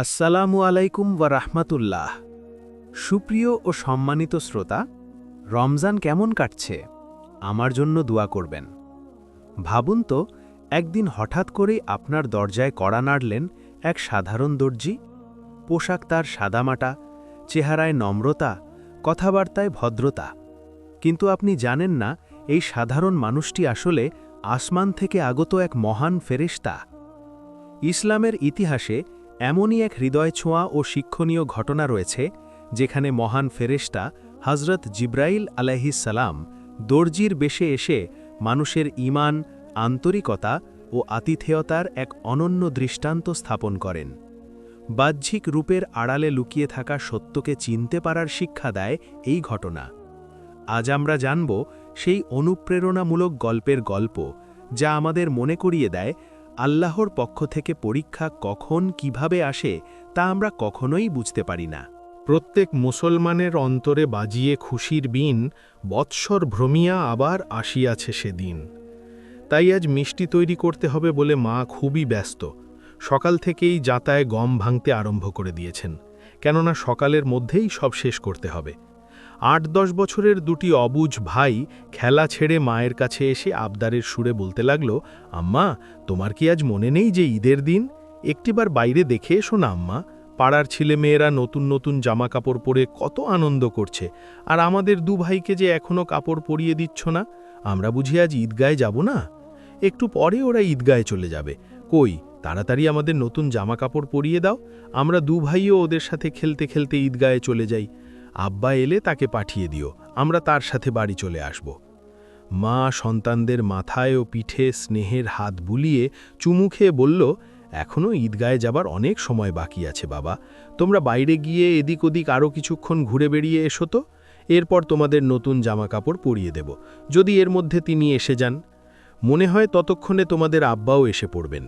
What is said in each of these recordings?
আসসালামু আলাইকুম ওয়া রাহমাতুল্লাহ। সুপ্রিয় ও সম্মানিত শ্রোতা, রমজান কেমন কাটছে? আমার জন্য দোয়া করবেন। ভাবুন তো, একদিন হঠাৎ করেই আপনার দরজায় কড়া নাড়লেন এক সাধারণ দর্জি। পোশাক তার সাদামাটা, চেহারায় নম্রতা, কথাবার্তায় ভদ্রতা। কিন্তু আপনি জানেন না, এই সাধারণ মানুষটি আসলে আসমান থেকে আগত এক মহান ফেরেশতা। ইসলামের ইতিহাসে এমনই এক হৃদয় ছোঁয়া ও শিক্ষণীয় ঘটনা রয়েছে, যেখানে মহান ফেরেশতা হযরত জিব্রাইল আলাইহিস সালাম দর্জির বেশে এসে মানুষের ঈমান, আন্তরিকতা ও আতিথেয়তার এক অনন্য দৃষ্টান্ত স্থাপন করেন। বাহ্যিক রূপের আড়ালে লুকিয়ে থাকা সত্যকে চিনতে পারার শিক্ষা দেয় এই ঘটনা। আজ আমরা জানব সেই অনুপ্রেরণামূলক গল্পের গল্প, যা আমাদের মনে করিয়ে দেয় আল্লাহর পক্ষ থেকে পরীক্ষা কখন কিভাবে আসে তা আমরা কখনোই বুঝতে পারি না। প্রত্যেক মুসলমানের অন্তরে বাজিয়ে খুশির বিন, বৎসর ভ্রমিয়া আবার আসিয়াছে সেদিন। তাই আজ মিষ্টি তৈরি করতে হবে বলে মা খুবই ব্যস্ত। সকাল থেকেই যাতায় গম ভাঙতে আরম্ভ করে দিয়েছেন, কেননা সকালের মধ্যেই সব শেষ করতে হবে। ৮-১০ বছরের দুটি অবুঝ ভাই খেলা ছেড়ে মায়ের কাছে এসে আবদারের সুরে বলতে লাগল, আম্মা, তোমার কি আজ মনে নেই যে ঈদের দিন? একটিবার বাইরে দেখে এসো না আম্মা। পাড়ার ছেলেমেয়েরা নতুন নতুন জামা কাপড় পরে কত আনন্দ করছে, আর আমাদের দু ভাইকে যে এখনও কাপড় পরিয়ে দিচ্ছ না। আমরা বুঝি আজ ঈদগায় যাব না? একটু পরে ওরা ঈদগায় চলে যাবে। কই, তাড়াতাড়ি আমাদের নতুন জামা কাপড় পরিয়ে দাও, আমরা দু ভাইও ওদের সাথে খেলতে খেলতে ঈদগায়ে চলে যাই। আব্বা এলে তাকে পাঠিয়ে দিও, আমরা তার সাথে বাড়ি চলে আসব। মা সন্তানদের মাথায় ও পিঠে স্নেহের হাত বুলিয়ে চুমু খেয়ে বলল, এখনও ঈদগায়ে যাবার অনেক সময় বাকি আছে বাবা। তোমরা বাইরে গিয়ে এদিক ওদিক আরও কিছুক্ষণ ঘুরে বেরিয়ে এসো তো, এরপর তোমাদের নতুন জামা কাপড় পরিয়ে দেব, যদি এর মধ্যে তিনি এসে যান। মনে হয় ততক্ষণে তোমাদের আব্বাও এসে পড়বেন।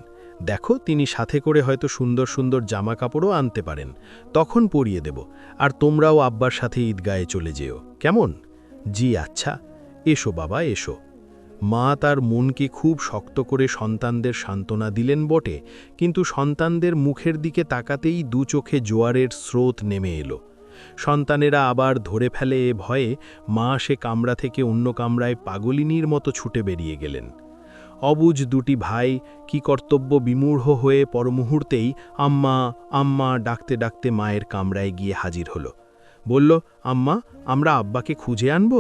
দেখো, তিনি সাথে করে হয়তো সুন্দর সুন্দর জামা কাপড়ও আনতে পারেন, তখন পরিয়ে দেব। আর তোমরাও আব্বার সাথে ঈদগায়ে চলে যেও, কেমন? জি আচ্ছা, এসো বাবা এসো। মা তার মনকে খুব শক্ত করে সন্তানদের সান্ত্বনা দিলেন বটে, কিন্তু সন্তানদের মুখের দিকে তাকাতেই দু চোখে জোয়ারের স্রোত নেমে এলো। সন্তানেরা আবার ধরে ফেলে এ ভয়ে মা সে কামরা থেকে অন্য কামরায় পাগলিনীর মতো ছুটে বেরিয়ে গেলেন। অবুঝ দুটি ভাই কি কর্তব্য বিমূঢ় হয়ে পরমুহূর্তেই আম্মা আম্মা ডাকতে ডাকতে মায়ের কামরায় গিয়ে হাজির হল। বলল, আম্মা, আমরা আব্বাকে খুঁজে আনব?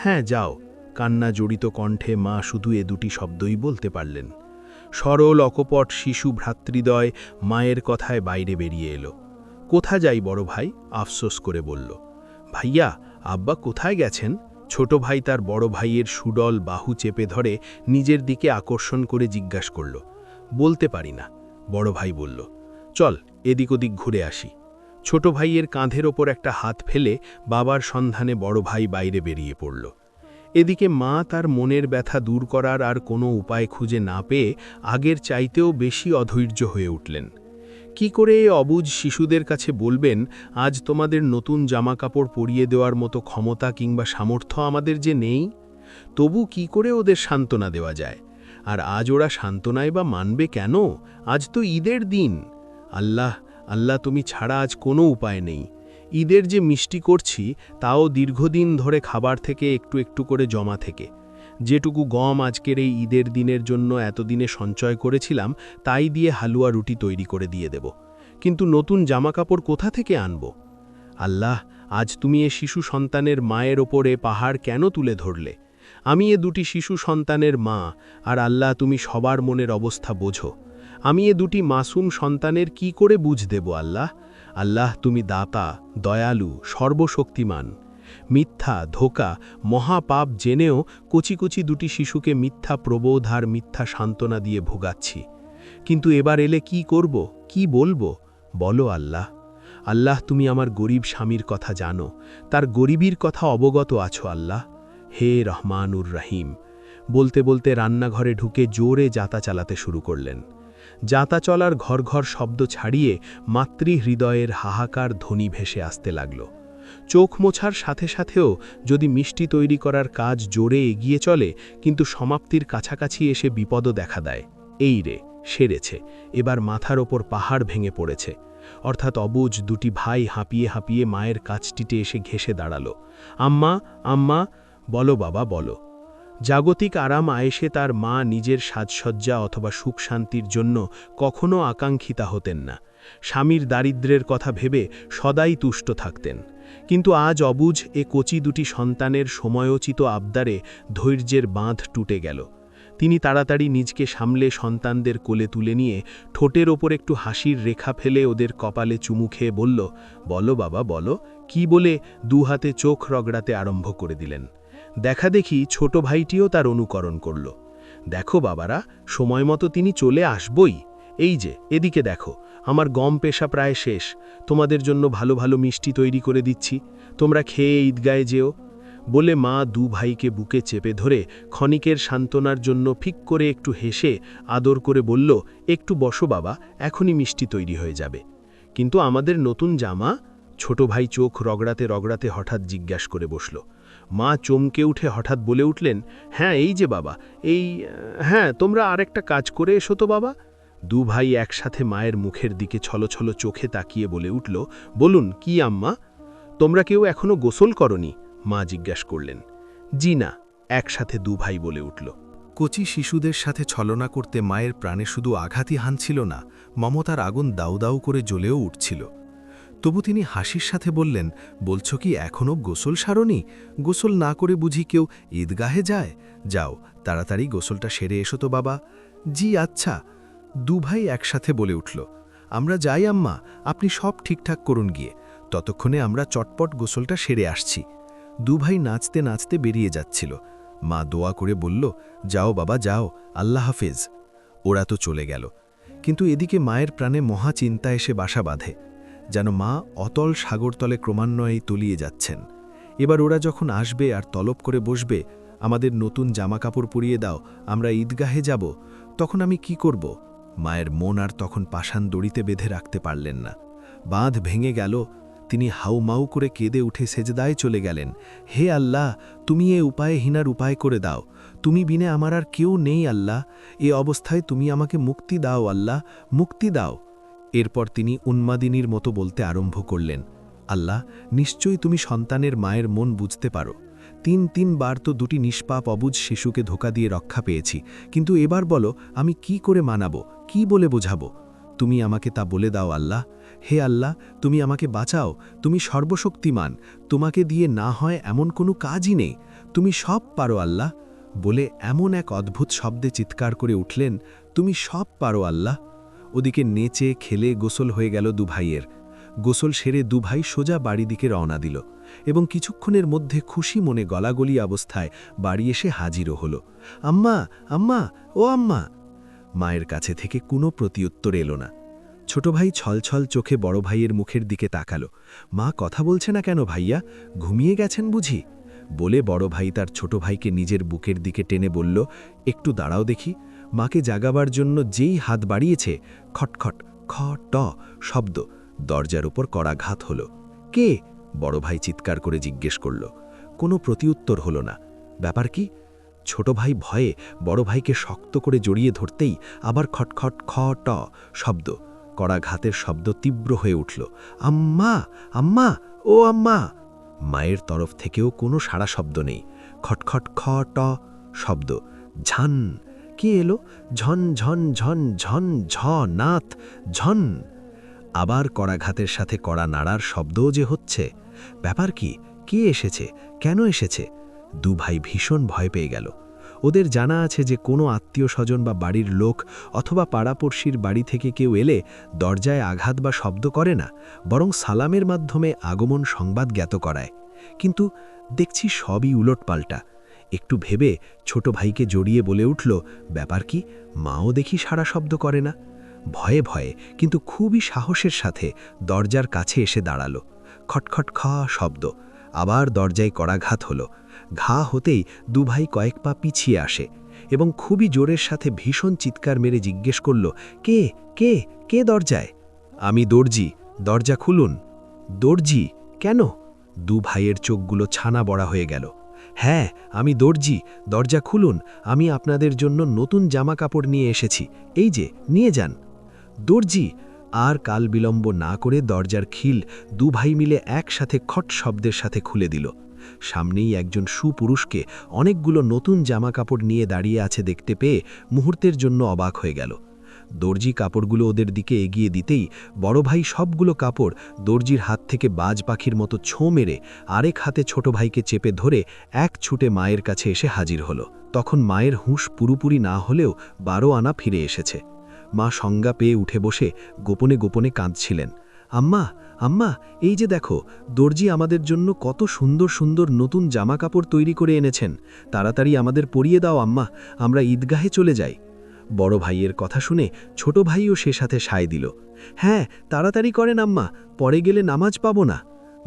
হ্যাঁ, যাও। কান্না জড়িত কণ্ঠে মা শুধু এ দুটি শব্দই বলতে পারলেন। সরল অকপট শিশু ভ্রাতৃদ্বয় মায়ের কথায় বাইরে বেরিয়ে এলো। কোথা যাই বড় ভাই? আফসোস করে বলল। ভাইয়া, আব্বা কোথায় গেছেন? ছোট ভাই তার বড় ভাইয়ের সুডল বাহু চেপে ধরে নিজের দিকে আকর্ষণ করে জিজ্ঞাসা করল। বলতে পারি না, বড় ভাই বলল। চল, এদিক ওদিক ঘুরে আসি। ছোট ভাইয়ের কাঁধের ওপর একটা হাত ফেলে বাবার সন্ধানে বড় ভাই বাইরে বেরিয়ে পড়ল। এদিকে মা তার মনের ব্যথা দূর করার আর কোনো উপায় খুঁজে না পেয়ে আগের চাইতেও বেশি অধৈর্য হয়ে উঠলেন। কি করে এ অবুঝ শিশুদের কাছে বলবেন, আজ তোমাদের নতুন জামা কাপড় পরিয়ে দেওয়ার মতো ক্ষমতা কিংবা সামর্থ্য আমাদের যে নেই? তবু কি করে ওদের সান্ত্বনা দেওয়া যায়? আর আজ ওরা সান্ত্বনায় বা মানবে কেন? আজ তো ঈদের দিন। আল্লাহ, আল্লাহ, তুমি ছাড়া আজ কোনো উপায় নেই। ঈদের যে মিষ্টি করছি, তাও দীর্ঘদিন ধরে খাবার থেকে একটু একটু করে জমা থেকে। যেটুকু গম আজকের এই ঈদের দিনের জন্য এতদিনে সঞ্চয় করেছিলাম, তাই দিয়ে হালুয়া রুটি তৈরি করে দিয়ে দেব। কিন্তু নতুন জামাকাপড় কোথা থেকে আনব? আল্লাহ, আজ তুমি এ শিশু সন্তানের মায়ের ওপরে পাহাড় কেন তুলে ধরলে? আমি এ দুটি শিশু সন্তানের মা, আর আল্লাহ, তুমি সবার মনের অবস্থা বোঝো। আমি এ দুটি মাসুম সন্তানের কি করে বুঝ দেব আল্লাহ? আল্লাহ, তুমি দাতা, দয়ালু, সর্বশক্তিমান। মিথ্যা, ধোঁকা, মহাপাপ জেনেও কচি কচি দুটি শিশুকে মিথ্যা প্রবোধ আর মিথ্যা সান্ত্বনা দিয়ে ভোগাচ্ছি। কিন্তু এবার এলে কি করব, কি বলবো? বলো আল্লাহ। আল্লাহ, তুমি আমার গরিব স্বামীর কথা জানো, তার গরিবীর কথা অবগত আছো আল্লাহ। হে রহমানুর রহিম। বলতে বলতে রান্নাঘরে ঢুকে জোরে যাতা চালাতে শুরু করলেন। যাতা চলার ঘর ঘর শব্দ ছাড়িয়ে মাতৃহৃদয়ের হাহাকার ধ্বনি ভেসে আসতে লাগল। চোখ মোছার সাথে সাথেও যদি মিষ্টি তৈরি করার কাজ জোরে এগিয়ে চলে, কিন্তু সমাপ্তির কাছাকাছি এসে বিপদও দেখা দেয়। এই রে, সেরেছে, এবার মাথার ওপর পাহাড় ভেঙে পড়েছে। অর্থাৎ অবুজ দুটি ভাই হাঁপিয়ে হাঁপিয়ে মায়ের কাছটিতে এসে ঘেঁষে দাঁড়ালো। আম্মা, আম্মা, বলো বাবা বলো। জাগতিক আরাম আয়েশে তার মা নিজের সাজসজ্জা অথবা সুখ শান্তির জন্য কখনো আকাঙ্ক্ষিতা হতেন না। স্বামীর দারিদ্র্যের কথা ভেবে সদাই তুষ্ট থাকতেন। কিন্তু আজ অবুঝ এ কচি দুটি সন্তানের সময়োচিত আবদারে ধৈর্যের বাঁধ টুটে গেল। তিনি তাড়াতাড়ি নিজকে সামলে সন্তানদের কোলে তুলে নিয়ে ঠোঁটের ওপর একটু হাসির রেখা ফেলে ওদের কপালে চুমু খেয়ে বলল, বলো বাবা বলো, কি বলে দুহাতে চোখ রগড়াতে আরম্ভ করে দিলেন। দেখা দেখি ছোট ভাইটিও তার অনুকরণ করল। দেখো বাবারা, সময় মতো তিনি চলে আসবই। এই যে এদিকে দেখো, আমার গম পেশা প্রায় শেষ, তোমাদের জন্য ভালো ভালো মিষ্টি তৈরি করে দিচ্ছি, তোমরা খেয়ে ঈদগায়ে যেও। বলে মা দু ভাইকে বুকে চেপে ধরে ক্ষণিকের সান্ত্বনার জন্য ফিক করে একটু হেসে আদর করে বলল, একটু বসো বাবা, এখনই মিষ্টি তৈরি হয়ে যাবে। কিন্তু আমাদের নতুন জামা? ছোট ভাই চোখ রগড়াতে রগড়াতে হঠাৎ জিজ্ঞাসা করে বসল। মা চমকে উঠে হঠাৎ বলে উঠলেন, হ্যাঁ এই যে বাবা, হ্যাঁ তোমরা আরেকটা কাজ করে এসো তো বাবা। দু ভাই একসাথে মায়ের মুখের দিকে ছলছল চোখে তাকিয়ে বলে উঠল, বলুন কি আম্মা? তোমরা কেউ এখনো গোসল করনি? মা জিজ্ঞাসা করলেন। জি না, একসাথে দু ভাই বলে উঠল। কচি শিশুদের সাথে ছলনা করতে মায়ের প্রাণে শুধু আঘাতই হানছিল না, মমতার আগুন দাউ দাউ করে জ্বলেও উঠছিল। তবু তিনি হাসির সাথে বললেন, বলছো কি এখনও গোসল সারনি? গোসল না করে বুঝি কেউ ঈদগাহে যায়? যাও তাড়াতাড়ি গোসলটা সেরে এসো তো বাবা। জি আচ্ছা। দু ভাই একসাথে বলে উঠল, আমরা যাই আম্মা, আপনি সব ঠিকঠাক করুন গিয়ে, ততক্ষণে আমরা চটপট গোসলটা সেরে আসছি। দু ভাই নাচতে নাচতে বেরিয়ে যাচ্ছিল। মা দোয়া করে বলল, যাও বাবা যাও, আল্লাহ হাফেজ। ওরা তো চলে গেল, কিন্তু এদিকে মায়ের প্রাণে মহা চিন্তা এসে বাসা বাঁধে, যেন মা অতল সাগরতলে ক্রমান্বয়ে তলিয়ে যাচ্ছেন। এবার ওরা যখন আসবে আর তলব করে বসবে, আমাদের নতুন জামাকাপড় পরিয়ে দাও, আমরা ঈদগাহে যাব, তখন আমি কি করব? মায়ের মন আর তখন পাষাণ দড়িতে বেঁধে রাখতে পারলেন না। বাঁধ ভেঙে গেল। তিনি হাউমাউ করে কেঁদে উঠে সেজদায় চলে গেলেন। হে আল্লাহ, তুমি এ উপায়ে হীনার উপায় করে দাও, তুমি বিনে আমার আর কেউ নেই আল্লাহ, এ অবস্থায় তুমি আমাকে মুক্তি দাও আল্লাহ, মুক্তি দাও। এরপর তিনি উন্মাদিনীর মতো বলতে আরম্ভ করলেন, আল্লাহ নিশ্চয়ই তুমি সন্তানের মায়ের মন বুঝতে পারো। তিনবার তো দুটি নিষ্পাপ অবুঝ শিশুকে ধোকা দিয়ে রক্ষা পেয়েছি, কিন্তু এবার বলো আমি কি করে মানাবো, কি বলে বোঝাবো? তুমি আমাকে তা বলে দাও আল্লাহ। হে আল্লাহ, তুমি আমাকে বাঁচাও, তুমি সর্বশক্তিমান, তোমাকে দিয়ে না হয় এমন কোনো কাজই নেই, তুমি সব পারো আল্লাহ। বলে এমন এক অদ্ভুত শব্দে চিৎকার করে উঠলেন, তুমি সব পারো আল্লাহ। ওদিকে নেচে খেলে গোসল হয়ে গেল দু ভাইয়ের। গোসল সেরে দু ভাই সোজা বাড়ি দিকে রওনা দিল এবং কিছুক্ষণের মধ্যে খুশি মনে গলাগলি অবস্থায় বাড়ি এসে হাজিরও হল। আম্মা, আম্মা, ও আম্মা। মায়ের কাছে থেকে কোনো প্রত্যুত্তর এলো না। ছোট ভাই ছলছল চোখে বড় ভাইয়ের মুখের দিকে তাকালো। মা কথা বলছে না কেন ভাইয়া, ঘুমিয়ে গেছেন বুঝি? বলে বড় ভাই তার ছোট ভাইকে নিজের বুকের দিকে টেনে বলল, একটু দাঁড়াও দেখি। মাকে জাগাবার জন্য যেই হাত বাড়িয়েছে, খটখট খ ট শব্দ, দরজার উপর করাঘাত হল। কে? বড় ভাই চিৎকার করে জিজ্ঞেস করল। কোনো প্রত্যুত্তর হল না। ব্যাপার কি? ছোট ভাই ভয়ে বড় ভাইকে শক্ত করে জড়িয়ে ধরতেই আবার খটখট খ ট শব্দ, করাঘাতের শব্দ তীব্র হয়ে উঠল। আম্মা, আম্মা, ও আম্মা। মায়ের তরফ থেকেও কোনো সাড়া শব্দ নেই। খটখট খ ট শব্দ, ঝান। কে এলো? ঝন ঝন ঝন ঝন ঝ নাথ ঝন। আবার করাঘাতের সাথে কড়া নাড়ার শব্দও যে হচ্ছে। ব্যাপার কি? কে এসেছে? কেন এসেছে? দু ভাই ভীষণ ভয় পেয়ে গেল। ওদের জানা আছে যে কোনো আত্মীয় স্বজন বা বাড়ির লোক অথবা পাড়াপড়শির বাড়ি থেকে কেউ এলে দরজায় আঘাত বা শব্দ করে না, বরং সালামের মাধ্যমে আগমন সংবাদ জ্ঞাত করায়। কিন্তু দেখছি সবই উলটপাল্টা। একটু ভেবে ছোট ভাইকে জড়িয়ে বলে উঠল, ব্যাপার কি? মাও দেখি সাড়া শব্দ করে না। ভয়ে ভয়ে কিন্তু খুবই সাহসের সাথে দরজার কাছে এসে দাঁড়াল। খটখট খ শব্দ, আবার দরজায় করাঘাত হল। ঘা হতেই দু ভাই কয়েক পা পিছিয়ে আসে এবং খুবই জোরের সাথে ভীষণ চিৎকার মেরে জিজ্ঞেস করল, কে কে কে দরজায়? আমি দর্জি, দরজা খুলুন। দর্জি? কেন? দু ভাইয়ের চোখগুলো ছানা বড়া হয়ে গেল। হ্যাঁ আমি দর্জি, দরজা খুলুন, আমি আপনাদের জন্য নতুন জামা কাপড় নিয়ে এসেছি, এই যে নিয়ে যান। দর্জি? আর কাল বিলম্ব না করে দরজার খিল দু ভাই মিলে একসাথে খট শব্দের সাথে খুলে দিল। সামনেই একজন সুপুরুষকে অনেকগুলো নতুন জামাকাপড় নিয়ে দাঁড়িয়ে আছে দেখতে পেয়ে মুহূর্তের জন্য অবাক হয়ে গেল। দর্জি কাপড়গুলো ওদের দিকে এগিয়ে দিতেই বড় ভাই সবগুলো কাপড় দর্জির হাত থেকে বাজ পাখির মতো ছোঁ মেরে আরেক হাতে ছোট ভাইকে চেপে ধরে এক ছুটে মায়ের কাছে এসে হাজির হলো। তখন মায়ের হুঁশ পুরোপুরি না হলেও 12 আনা ফিরে এসেছে। মা সংজ্ঞা পেয়ে উঠে বসে গোপনে গোপনে কাঁদছিলেন। আম্মা, আম্মা, এই যে দেখো, দর্জি আমাদের জন্য কত সুন্দর সুন্দর নতুন জামাকাপড় তৈরি করে এনেছেন, তাড়াতাড়ি আমাদের পরিয়ে দাও আম্মা, আমরা ঈদগাহে চলে যাই। বড় ভাইয়ের কথা শুনে ছোট ভাইও সে সাথে সায় দিল। হ্যাঁ, তাড়াতাড়ি করেন আম্মা, পরে গেলে নামাজ পাবো না।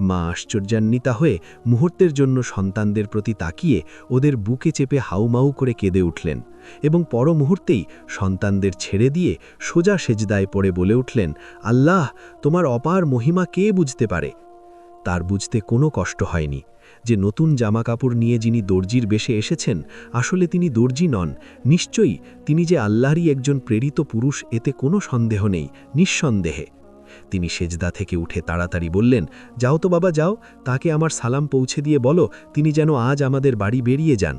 মা আশ্চর্যান্বিতা হয়ে মুহূর্তের জন্য সন্তানদের প্রতি তাকিয়ে ওদের বুকে চেপে হাউমাউ করে কেঁদে উঠলেন এবং পর মুহূর্তেই সন্তানদের ছেড়ে দিয়ে সোজা সেজদায় পড়ে বলে উঠলেন, আল্লাহ, তোমার অপার মহিমা কে বুঝতে পারে। তার বুঝতে কোনো কষ্ট হয়নি যে নতুন জামাকাপড় নিয়ে যিনি দর্জির বেশে এসেছেন আসলে তিনি দর্জি নন, নিশ্চয়ই তিনি যে আল্লাহরই একজন প্রেরিত পুরুষ, এতে কোনো সন্দেহ নেই, নিঃসন্দেহে। তিনি সেজদা থেকে উঠে তাড়াতাড়ি বললেন, যাও তো বাবা যাও, তাকে আমার সালাম পৌঁছে দিয়ে বলো তিনি যেন আজ আমাদের বাড়ি বেরিয়ে যান।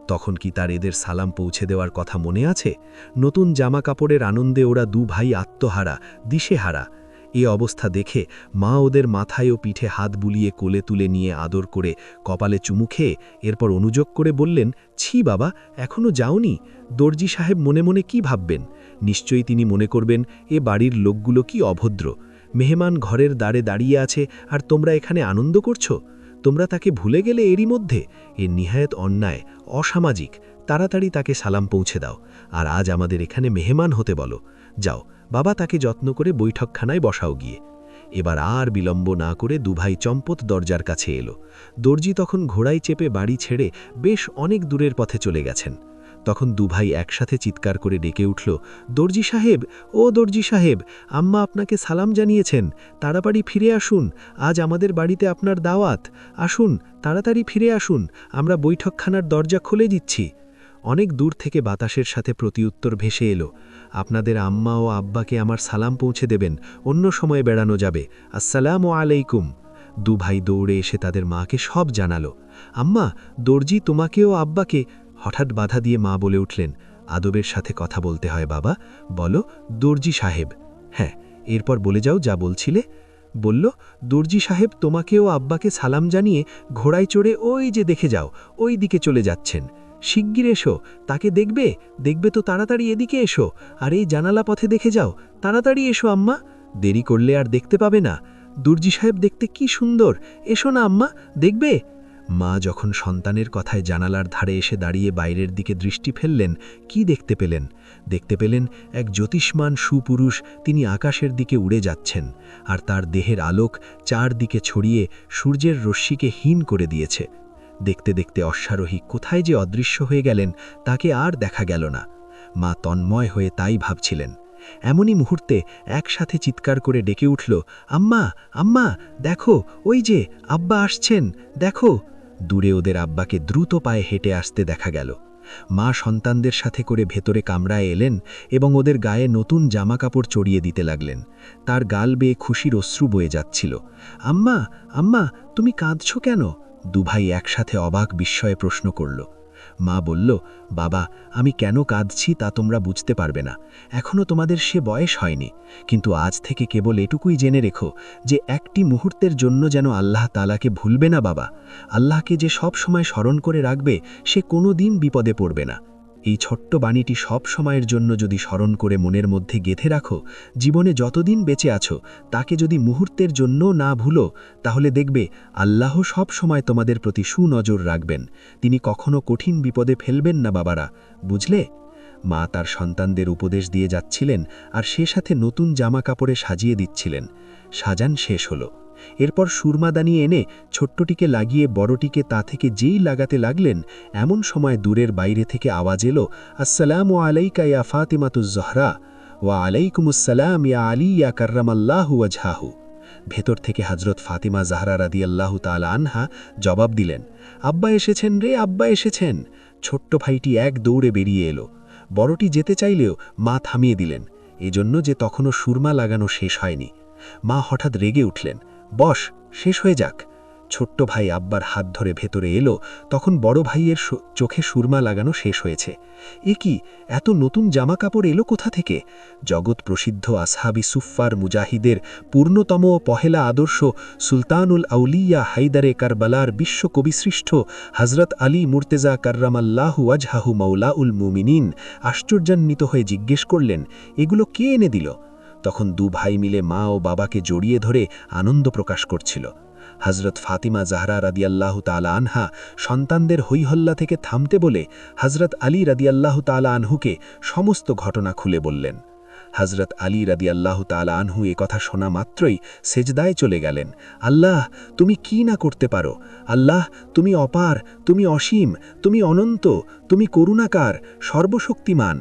তখন কি তার এদের সালাম পৌঁছে দেওয়ার কথা মনে আছে? নতুন জামা কাপড়ের আনন্দে ওরা দু ভাই আত্মহারা, দিশেহারা। এ অবস্থা দেখে মা ওদের মাথায় ও পিঠে হাত বুলিয়ে কোলে তুলে নিয়ে আদর করে কপালে চুমু খেয়ে এরপর অনুযোগ করে বললেন, ছি বাবা, এখনো যাওনি? দর্জি সাহেব মনে মনে কি ভাববেন? নিশ্চয়ই তিনি মনে করবেন এ বাড়ির লোকগুলো কি অভদ্র, মেহমান ঘরের দ্বারে দাঁড়িয়ে আছে আর তোমরা এখানে আনন্দ করছো। তোমরা তাকে ভুলে গেলে এরই মধ্যে? এ নিহায়ত অন্যায়, অসামাজিক। তাড়াতাড়ি তাকে সালাম পৌঁছে দাও আর আজ আমাদের এখানে মেহমান হতে বলো। যাও বাবা, তাকে যত্ন করে বৈঠকখানায় বসাও গিয়ে। এবার আর বিলম্ব না করে দুভাই চম্পত দরজার কাছে এলো। দর্জি তখন ঘোড়ায় চেপে বাড়ি ছেড়ে বেশ অনেক দূরের পথে চলে গেছেন। তখন দুভাই একসাথে চিৎকার করে ডেকে উঠল, দর্জি সাহেব, ও দর্জি সাহেব, আম্মা আপনাকে সালাম জানিয়েছেন, তাড়াতাড়ি ফিরে আসুন, আজ আমাদের বাড়িতে আপনার দাওয়াত, আসুন, তাড়াতাড়ি ফিরে আসুন, আমরা বৈঠকখানার দরজা খুলে দিচ্ছি। অনেক দূর থেকে বাতাসের সাথে প্রতিউত্তর ভেসে এলো, আপনাদের আম্মা ও আব্বাকে আমার সালাম পৌঁছে দেবেন, অন্য সময়ে বেড়ানো যাবে, আসসালামু আলাইকুম। দু ভাই দৌড়ে এসে তাদের মাকে সব জানালো। আম্মা, দর্জি তোমাকে ও আব্বাকে। হঠাৎ বাধা দিয়ে মা বলে উঠলেন, আদবের সাথে কথা বলতে হয় বাবা, বলো দর্জি সাহেব। হ্যাঁ, এরপর বলে যাও যা বলছিলে। বলল, দর্জি সাহেব তোমাকে ও আব্বাকে সালাম জানিয়ে ঘোড়ায় চড়ে ওই যে দেখে যাও, ওই দিকে চলে যাচ্ছেন। শিগগির এসো, তাকে দেখবে, দেখবে তো তাড়াতাড়ি এদিকে এসো, আর এই জানালা পথে দেখে যাও, তাড়াতাড়ি এসো আম্মা, দেরি করলে আর দেখতে পাবে না। দর্জি সাহেব দেখতে কি সুন্দর, এসো না আম্মা, দেখবে। মা যখন সন্তানের কথায় জানালার ধারে এসে দাঁড়িয়ে বাইরের দিকে দৃষ্টি ফেললেন, কি দেখতে পেলেন? দেখতে পেলেন এক জ্যোতিষ্মান সুপুরুষ, তিনি আকাশের দিকে উড়ে যাচ্ছেন, আর তার দেহের আলোক চারদিকে ছড়িয়ে সূর্যের রশ্মিকে হীন করে দিয়েছে। দেখতে দেখতে অশ্বারোহী কোথায় যে অদৃশ্য হয়ে গেলেন তাকে আর দেখা গেল না। মা তন্ময় হয়ে তাই ভাবছিলেন। এমনই মুহূর্তে একসাথে চিৎকার করে ডেকে উঠল, আম্মা, আম্মা, দেখো, ওই যে আব্বা আসছেন, দেখো। দূরে ওদের আব্বাকে দ্রুত পায়ে হেঁটে আসতে দেখা গেল। মা সন্তানদের সাথে করে ভেতরে কামরায় এলেন এবং ওদের গায়ে নতুন জামাকাপড় চড়িয়ে দিতে লাগলেন। তার গাল বেয়ে খুশির অশ্রু বয়ে যাচ্ছিল। আম্মা, আম্মা, তুমি কাঁদছ কেন? দুভাই একসাথে অবাক বিস্ময়ে প্রশ্ন করল। মা বলল, বাবা, আমি কেন কাঁদছি তা তোমরা বুঝতে পারবে না, এখনও তোমাদের সে বয়স হয়নি, কিন্তু আজ থেকে কেবল এটুকুই জেনে রেখো যে একটি মুহূর্তের জন্য যেন আল্লাহ তাআলাকে ভুলবে না বাবা। আল্লাহকে যে সব সময় স্মরণ করে রাখবে সে কোনো দিন বিপদে পড়বে না। এই ছোট্ট বাণীটি সব সময়ের জন্য যদি স্মরণ করে মনের মধ্যে গেঁথে রাখো, জীবনে যতদিন বেঁচে আছো তাকে যদি মুহূর্তের জন্য না ভুলো, তাহলে দেখবে আল্লাহ সব সময় তোমাদের প্রতি সুনজর রাখবেন, তিনি কখনো কঠিন বিপদে ফেলবেন না বাবারা, বুঝলে? মা তার সন্তানদের উপদেশ দিয়ে যাচ্ছিলেন আর সে সাথে নতুন জামা কাপড়ে সাজিয়ে দিচ্ছিলেন। সাজান শেষ হলো। এরপর সুরমাদানি এনে ছোট্টটিকে লাগিয়ে বড়টিকে তা থেকে যেই লাগাতে লাগলেন, এমন সময় দূরের বাইরে থেকে আওয়াজ এলো, আসসালামু আলাইকা ইয়া ফাতিমাতুজ জহরা, ওয়া আলাইকুমুসসালাম ইয়া আলী ইয়া কাররামাল্লাহু ওয়াজহাহু। ভেতর থেকে হযরত ফাতিমা জাহরা রাদিয়াল্লাহু তাআলা আনহা জবাব দিলেন, আব্বা এসেছেন রে, আব্বা এসেছেন। ছোট্ট ভাইটি এক দৌড়ে বেরিয়ে এলো। বড়টি যেতে চাইলেও মা থামিয়ে দিলেন। এজন্য যে তখনও সুরমা লাগানো শেষ হয়নি। মা হঠাৎ রেগে উঠলেন, বস, শেষ হয়ে যাক। ছোট্ট ভাই আব্বার হাত ধরে ভেতরে এলো, তখন বড় ভাইয়ের চোখে সুরমা লাগানো শেষ হয়েছে। এ কি, এত নতুন জামা কাপড় এলো কোথা থেকে? জগৎ প্রসিদ্ধ আসহাবি সুফফার মুজাহিদের পূর্ণতম ও পহেলা আদর্শ সুলতানুল আউলিয়া হায়দারে কারবালার বিশ্বকবিসৃষ্ট হজরত আলী মুর্তেজা কার্রামাল্লাহু ওয়াজহাহু মাওলাউল মুমিনিন আশ্চর্যান্বিত হয়ে জিজ্ঞেস করলেন, এগুলো কে এনে দিল? তখন দু ভাই মিলে মা ও বাবাকে জড়িয়ে ধরে আনন্দ প্রকাশ করছিল। হজরত ফাতিমা জাহরা রাদিয়াল্লাহু তাআলা আনহা সন্তানদের হৈহল্লা থেকে থামতে বলে হজরত আলী রাদিয়াল্লাহু তাআলা আনহুকে সমস্ত ঘটনা খুলে বললেন। হজরত আলী রাদিয়াল্লাহু তাআলা আনহু এ কথা শোনা মাত্রই সেজদায় চলে গেলেন। আল্লাহ, তুমি কি না করতে পারো? আল্লাহ, তুমি অপার, তুমি অসীম, তুমি অনন্ত, তুমি করুণাকার, সর্বশক্তিমান।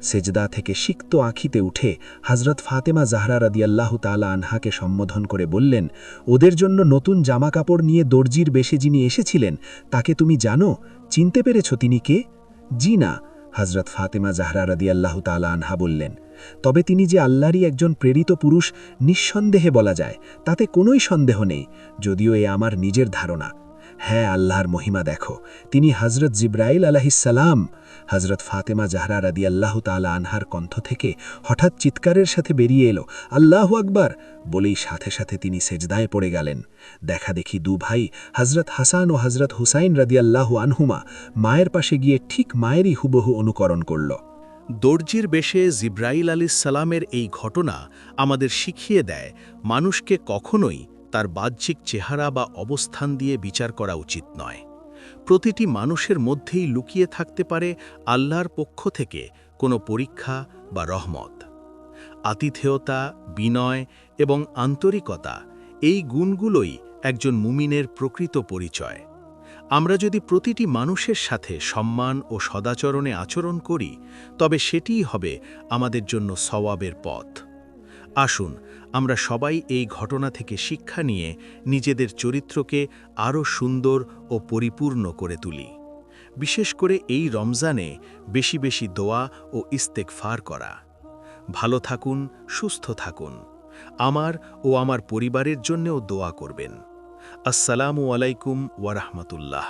সেজদা থেকে সিক্ত আঁখিতে উঠে হজরত ফাতেমা জাহরা রাদিয়াল্লাহু তাআলা আনহাকে সম্বোধন করে বললেন, ওদের জন্য নতুন জামা কাপড় নিয়ে দর্জির বেশে যিনি এসেছিলেন, তাকে তুমি জানো? চিনতে পেরেছ তিনি কে? জি না, হজরত ফাতেমা জাহরা রাদিয়াল্লাহু তাআলা আনহা বললেন। তবে তিনি যে আল্লাহরই একজন প্রেরিত পুরুষ নিঃসন্দেহে বলা যায়, তাতে কোনোই সন্দেহ নেই, যদিও এ আমার নিজের ধারণা। হ্যাঁ, আল্লাহর মহিমা দেখো, তিনি হজরত জিব্রাইল আলাইহিসসালাম। হজরত ফাতেমা জাহরা রাদিয়াল্লাহু তাআলা আনহার কণ্ঠ থেকে হঠাৎ চিৎকারের সাথে বেরিয়ে এলো, আল্লাহু আকবার, বলেই সাথে সাথে তিনি সেজদায় পড়ে গেলেন। দেখা দেখি দু ভাই হজরত হাসান ও হজরত হুসাইন রাদিয়াল্লাহু আনহুমা মায়ের পাশে গিয়ে ঠিক মায়েরই হুবহু অনুকরণ করল। দর্জির বেশে জিব্রাইল আলাইহিসসালামের এই ঘটনা আমাদের শিখিয়ে দেয়, মানুষকে কখনোই তার বাহ্যিক চেহারা বা অবস্থান দিয়ে বিচার করা উচিত নয়। প্রতিটি মানুষের মধ্যেই লুকিয়ে থাকতে পারে আল্লাহর পক্ষ থেকে কোনো পরীক্ষা বা রহমত। আতিথেয়তা, বিনয় এবং আন্তরিকতা, এই গুণগুলোই একজন মুমিনের প্রকৃত পরিচয়। আমরা যদি প্রতিটি মানুষের সাথে সম্মান ও সদাচরণে আচরণ করি, তবে সেটিই হবে আমাদের জন্য সওয়াবের পথ। আসুন আমরা সবাই এই ঘটনা থেকে শিক্ষা নিয়ে নিজেদের চরিত্রকে আরও সুন্দর ও পরিপূর্ণ করে তুলি। বিশেষ করে এই রমজানে বেশি বেশি দোয়া ও ইস্তেগফার করা। ভালো থাকুন, সুস্থ থাকুন। আমার ও আমার পরিবারের জন্যও দোয়া করবেন। আসসালামু আলাইকুম ওয়া রাহমাতুল্লাহ।